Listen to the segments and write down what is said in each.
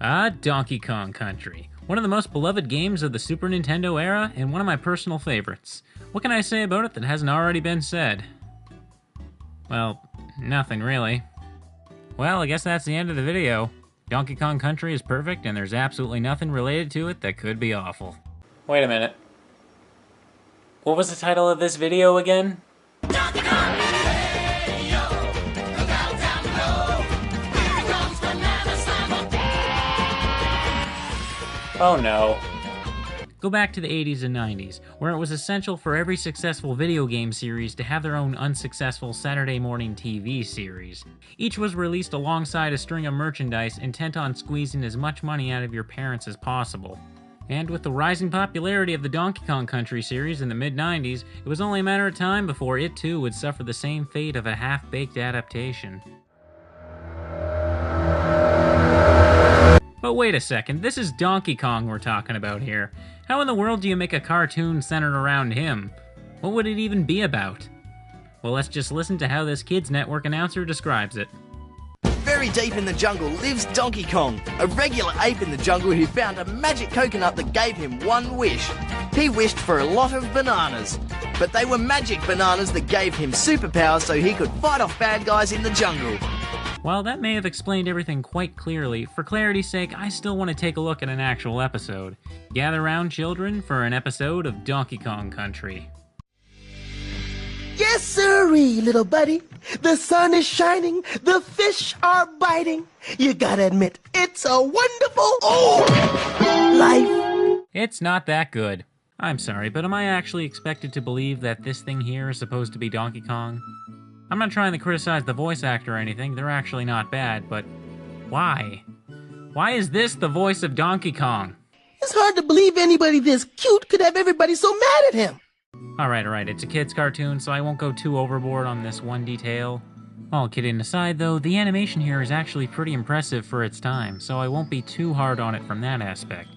Donkey Kong Country. One of the most beloved games of the Super Nintendo era, and one of my personal favorites. What can I say about it that hasn't already been said? Well, nothing really. Well, I guess that's the end of the video. Donkey Kong Country is perfect, and there's absolutely nothing related to it that could be awful. Wait a minute. What was the title of this video again? Donkey Kong! Oh no. Go back to the 80s and 90s, where it was essential for every successful video game series to have their own unsuccessful Saturday morning TV series. Each was released alongside a string of merchandise intent on squeezing as much money out of your parents as possible. And with the rising popularity of the Donkey Kong Country series in the mid-90s, it was only a matter of time before it too would suffer the same fate of a half-baked adaptation. But wait a second, this is Donkey Kong we're talking about here. How in the world do you make a cartoon centered around him? What would it even be about? Well, let's just listen to how this Kids Network announcer describes it. Very deep in the jungle lives Donkey Kong, a regular ape in the jungle who found a magic coconut that gave him one wish. He wished for a lot of bananas, but they were magic bananas that gave him superpowers so he could fight off bad guys in the jungle. While that may have explained everything quite clearly, for clarity's sake, I still want to take a look at an actual episode. Gather round, children, for an episode of Donkey Kong Country. Yes, sirree, little buddy. The sun is shining, the fish are biting. You gotta admit, it's a wonderful life. It's not that good. I'm sorry, but am I actually expected to believe that this thing here is supposed to be Donkey Kong? I'm not trying to criticize the voice actor or anything, they're actually not bad, but why? Why is this the voice of Donkey Kong? It's hard to believe anybody this cute could have everybody so mad at him. Alright, it's a kid's cartoon, so I won't go too overboard on this one detail. All kidding aside, though, the animation here is actually pretty impressive for its time, so I won't be too hard on it from that aspect.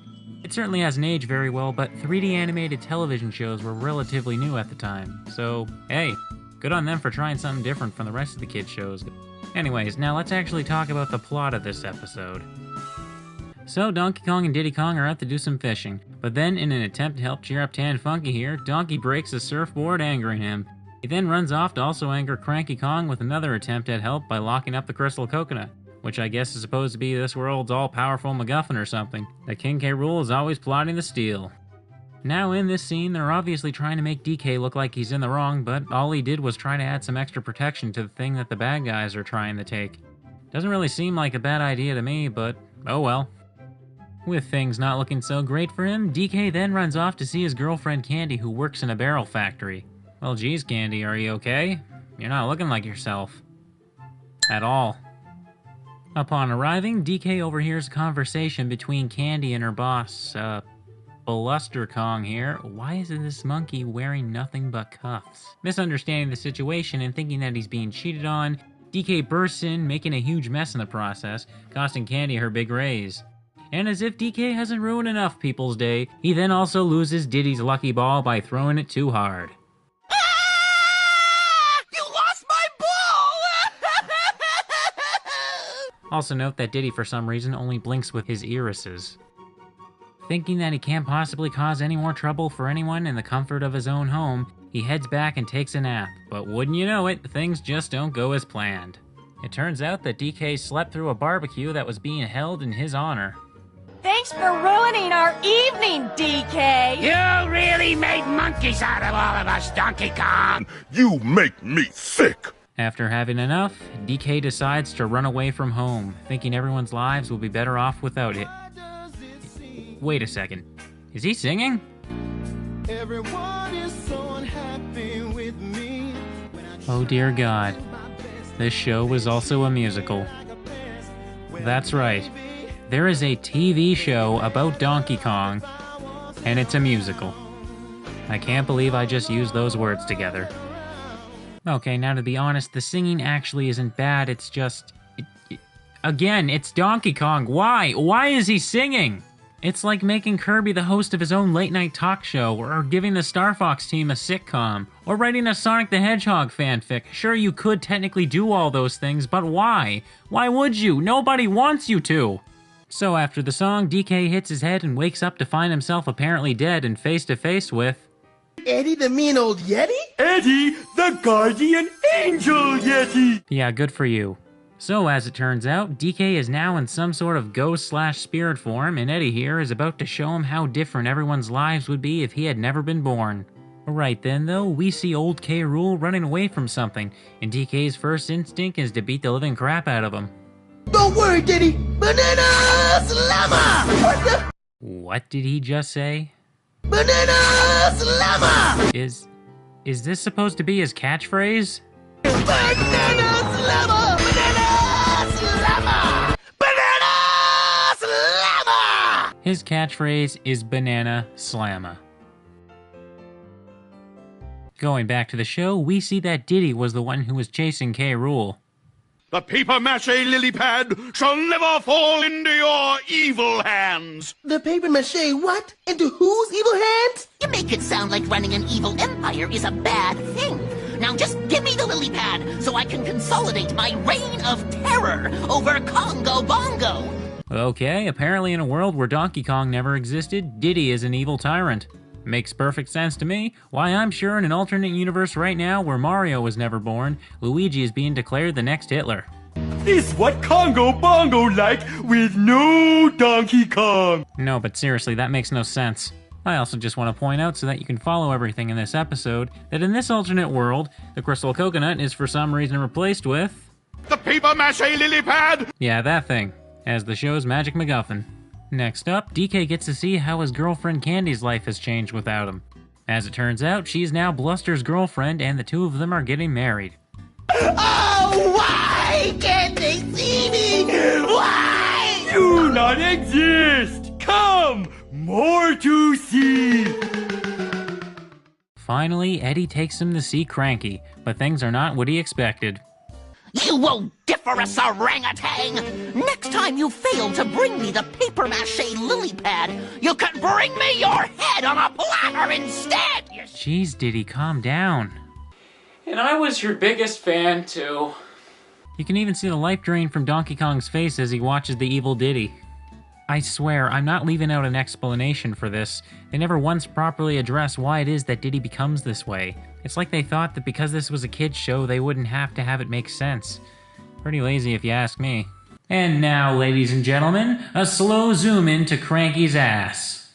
It certainly hasn't aged very well, but 3D animated television shows were relatively new at the time, so hey, good on them for trying something different from the rest of the kids' shows. Anyways, now let's actually talk about the plot of this episode. So, Donkey Kong and Diddy Kong are out to do some fishing, but then in an attempt to help cheer up Tan Funky here, Donkey breaks a surfboard, angering him. He then runs off to also anger Cranky Kong with another attempt at help by locking up the crystal coconut, which I guess is supposed to be this world's all-powerful MacGuffin or something that King K. Rool is always plotting to steal. Now in this scene, they're obviously trying to make DK look like he's in the wrong, but all he did was try to add some extra protection to the thing that the bad guys are trying to take. Doesn't really seem like a bad idea to me, but oh well. With things not looking so great for him, DK then runs off to see his girlfriend Candy, who works in a barrel factory. Well, geez, Candy, are you okay? You're not looking like yourself. At all. Upon arriving, DK overhears a conversation between Candy and her boss, Bluster Kong here. Why is this monkey wearing nothing but cuffs? Misunderstanding the situation and thinking that he's being cheated on, DK bursts in, making a huge mess in the process, costing Candy her big raise. And as if DK hasn't ruined enough people's day, he then also loses Diddy's lucky ball by throwing it too hard. You lost my ball! Also note that Diddy for some reason only blinks with his irises. Thinking that he can't possibly cause any more trouble for anyone in the comfort of his own home, he heads back and takes a nap, but wouldn't you know it, things just don't go as planned. It turns out that DK slept through a barbecue that was being held in his honor. Thanks for ruining our evening, DK! You really made monkeys out of all of us, Donkey Kong! You make me sick! After having enough, DK decides to run away from home, thinking everyone's lives will be better off without it. Wait a second. Is he singing? Everyone is so unhappy with me. Oh dear God. This show was also a musical. That's right. There is a TV show about Donkey Kong, and it's a musical. I can't believe I just used those words together. Okay, now to be honest, the singing actually isn't bad, it's just... Again, it's Donkey Kong. Why? Why is he singing? It's like making Kirby the host of his own late-night talk show, or giving the Star Fox team a sitcom, or writing a Sonic the Hedgehog fanfic. Sure, you could technically do all those things, but why? Why would you? Nobody wants you to! So after the song, DK hits his head and wakes up to find himself apparently dead and face to face with... Eddie the mean old Yeti? Eddie, the guardian angel Yeti! Yeah, good for you. So as it turns out, DK is now in some sort of ghost/spirit form, and Eddie here is about to show him how different everyone's lives would be if he had never been born. Right then though, we see old K. Rool running away from something, and DK's first instinct is to beat the living crap out of him. Don't worry, Diddy. Banana Slammer! What did he just say? Banana Slammer! Is this supposed to be his catchphrase? Banana Slammer! Banana Slammer! Banana Slammer! His catchphrase is Banana Slammer. Going back to the show, we see that Diddy was the one who was chasing K. Rool. The paper-mache lily pad shall never fall into your evil hands. The paper-mache what? Into whose evil hands? You make it sound like running an evil empire is a bad thing. Now just give me the lily pad so I can consolidate my reign of terror over Congo Bongo. Okay, apparently in a world where Donkey Kong never existed, Diddy is an evil tyrant. Makes perfect sense to me. Why, I'm sure in an alternate universe right now where Mario was never born, Luigi is being declared the next Hitler. Is what Congo Bongo like with no Donkey Kong? No, but seriously, that makes no sense. I also just want to point out, so that you can follow everything in this episode, that in this alternate world, the crystal coconut is for some reason replaced with... The paper-mache lily pad! Yeah, that thing, as the show's magic MacGuffin. Next up, DK gets to see how his girlfriend Candy's life has changed without him. As it turns out, she's now Bluster's girlfriend, and the two of them are getting married. Oh, why can't they see me? Why? Do not exist! Come! More to see! Finally, Eddie takes him to see Cranky, but things are not what he expected. You odoriferous orangutan! Next time you fail to bring me the paper-mache lily pad, you can bring me your head on a platter instead! Jeez, Diddy, calm down. And I was your biggest fan, too. You can even see the life drain from Donkey Kong's face as he watches the evil Diddy. I swear, I'm not leaving out an explanation for this. They never once properly address why it is that Diddy becomes this way. It's like they thought that because this was a kid's show, they wouldn't have to have it make sense. Pretty lazy if you ask me. And now, ladies and gentlemen, a slow zoom into Cranky's ass.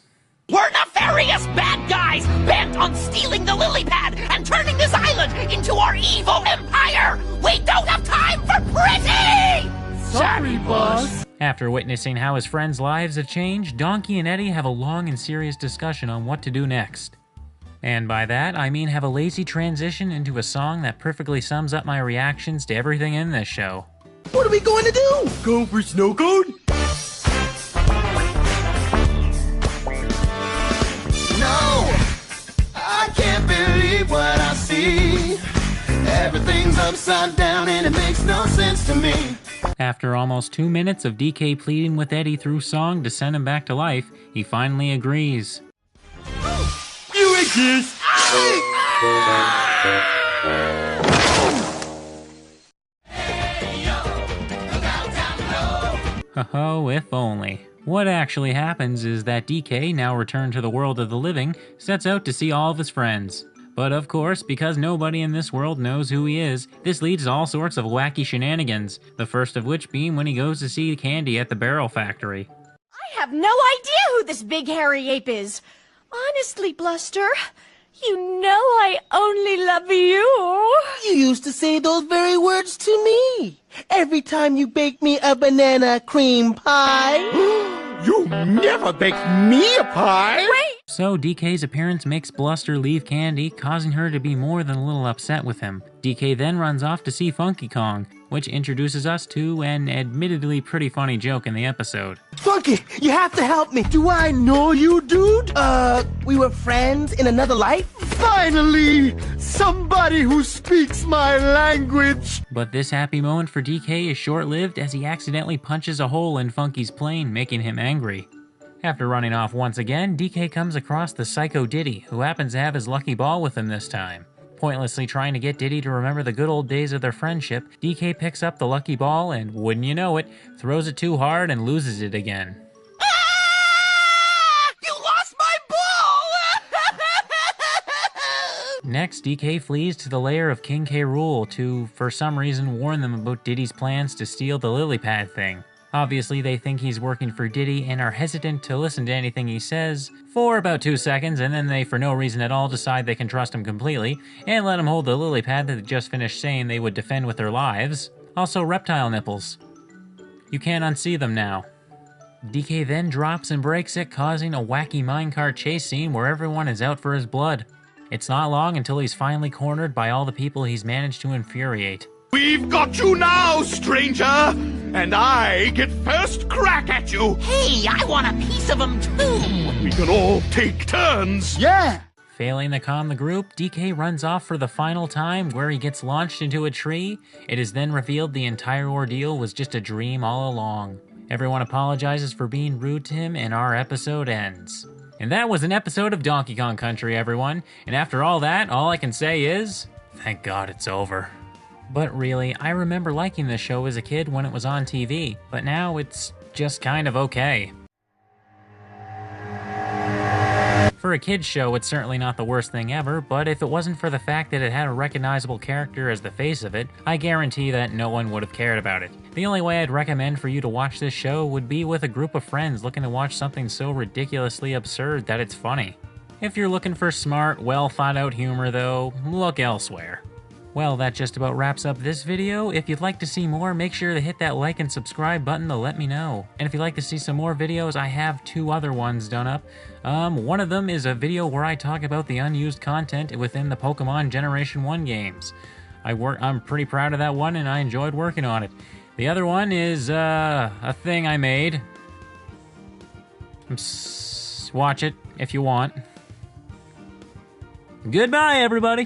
We're nefarious bad guys bent on stealing the lily pad and turning this island into our evil empire! We don't have time for pretty! Sorry, boss. After witnessing how his friends' lives have changed, Donkey and Eddie have a long and serious discussion on what to do next. And by that, I mean have a lazy transition into a song that perfectly sums up my reactions to everything in this show. What are we going to do? Go for snow cone? No! I can't believe what I see. Everything's upside down and it makes no sense to me. After almost 2 minutes of DK pleading with Eddie through song to send him back to life, he finally agrees. You exist! Oh, if only. What actually happens is that DK, now returned to the world of the living, sets out to see all of his friends. But of course, because nobody in this world knows who he is, this leads to all sorts of wacky shenanigans, the first of which being when he goes to see Candy at the barrel factory. I have no idea who this big hairy ape is. Honestly, Bluster, you know I only love you. You used to say those very words to me. Every time you bake me a banana cream pie. You never baked me a pie! Wait! So DK's appearance makes Bluster leave Candy, causing her to be more than a little upset with him. DK then runs off to see Funky Kong, which introduces us to an admittedly pretty funny joke in the episode. Funky, you have to help me. Do I know you, dude? We were friends in another life? Finally! Somebody who speaks my language! But this happy moment for DK is short-lived as he accidentally punches a hole in Funky's plane, making him angry. After running off once again, DK comes across the psycho Diddy, who happens to have his lucky ball with him this time. Pointlessly trying to get Diddy to remember the good old days of their friendship, DK picks up the lucky ball and, wouldn't you know it, throws it too hard and loses it again. You lost my ball! Next, DK flees to the lair of King K. Rool to, for some reason, warn them about Diddy's plans to steal the lily pad thing. Obviously, they think he's working for Diddy and are hesitant to listen to anything he says for about 2 seconds, and then they, for no reason at all, decide they can trust him completely and let him hold the lily pad that they just finished saying they would defend with their lives. Also, reptile nipples. You can't unsee them now. DK then drops and breaks it, causing a wacky minecart chase scene where everyone is out for his blood. It's not long until he's finally cornered by all the people he's managed to infuriate. We've got you now, stranger! And I get first crack at you! Hey, I want a piece of him too! We can all take turns! Yeah! Failing to calm the group, DK runs off for the final time where he gets launched into a tree. It is then revealed the entire ordeal was just a dream all along. Everyone apologizes for being rude to him and our episode ends. And that was an episode of Donkey Kong Country, everyone. And after all that, all I can say is, thank God it's over. But really, I remember liking this show as a kid when it was on TV, but now it's just kind of okay. For a kid's show, it's certainly not the worst thing ever, but if it wasn't for the fact that it had a recognizable character as the face of it, I guarantee that no one would have cared about it. The only way I'd recommend for you to watch this show would be with a group of friends looking to watch something so ridiculously absurd that it's funny. If you're looking for smart, well-thought-out humor, though, look elsewhere. Well, that just about wraps up this video. If you'd like to see more, make sure to hit that like and subscribe button to let me know. And if you'd like to see some more videos, I have 2 other ones done up. One of them is a video where I talk about the unused content within the Pokemon Generation 1 games. I'm pretty proud of that one, and I enjoyed working on it. The other one is a thing I made. Watch it if you want. Goodbye, everybody!